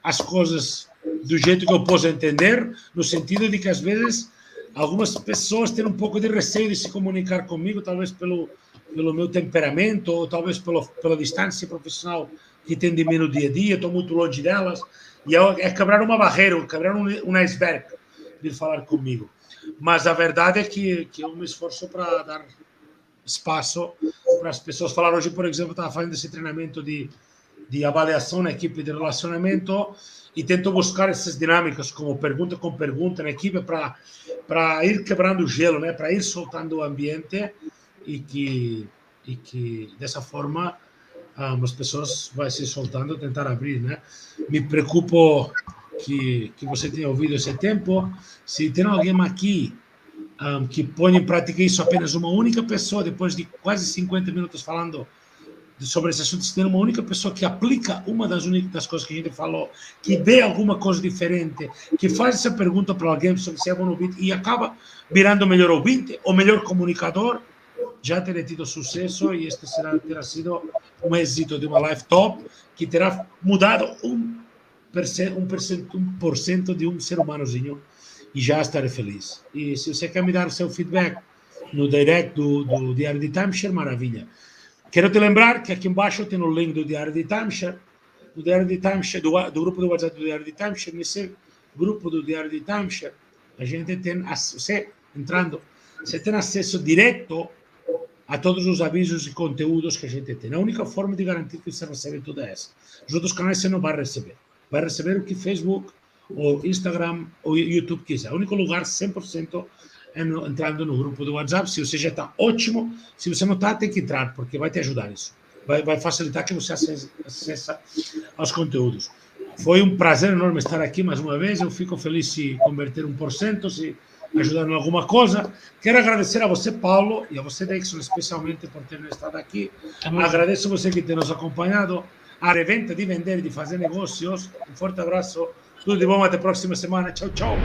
as coisas do jeito que eu posso entender, no sentido de que às vezes algumas pessoas têm um pouco de receio de se comunicar comigo, talvez pelo meu temperamento, ou talvez pela distância profissional que tem de mim no dia a dia, estou muito longe delas, e é quebrar uma barreira, quebrar um iceberg de falar comigo. Mas a verdade é que eu me esforço para dar espaço para as pessoas falar. Hoje, por exemplo, estava fazendo esse treinamento de avaliação na equipe de relacionamento e tento buscar essas dinâmicas, como pergunta com pergunta na equipe, para ir quebrando o gelo, né? Para ir soltando o ambiente e que dessa forma as pessoas vão se soltando, tentar abrir, né? Me preocupo que você tenha ouvido esse tempo. Se tem alguém aqui que põe em prática isso, apenas uma única pessoa, depois de quase 50 minutos falando sobre esse assunto, se tem uma única pessoa que aplica uma das coisas que a gente falou, que vê alguma coisa diferente, que faz essa pergunta para alguém sobre se é bom ouvinte e acaba virando o melhor ouvinte, o melhor comunicador, já terá tido sucesso e este terá sido um êxito de uma live top que terá mudado 1% de um ser humanozinho e já estarei feliz. E se você quer me dar seu feedback no direct do Diário de Timeshare, maravilha. Quero te lembrar que aqui embaixo tem o link do Diário de Timeshare, do grupo do WhatsApp do Diário de Timeshare. Nesse grupo do Diário de Timeshare, a gente tem, você entrando, você tem acesso direto a todos os avisos e conteúdos que a gente tem. A única forma de garantir que você recebe tudo é essa. Os outros canais você não vai receber. Vai receber o que Facebook, ou Instagram, ou YouTube quiser. O único lugar 100% é entrando no grupo do WhatsApp. Se você já está, ótimo. Se você não está, tem que entrar, porque vai te ajudar isso. Vai facilitar que você acesse aos conteúdos. Foi um prazer enorme estar aqui mais uma vez. Eu fico feliz se converter 1%, se ajudar em alguma coisa. Quero agradecer a você, Paulo, e a você, Dexon, especialmente por terem estado aqui. Agradeço a você que tem nos acompanhado. A Reventa de Vender e de Fazer Negócios. Um forte abraço. Tudo de bom. Até a próxima semana. Tchau, tchau.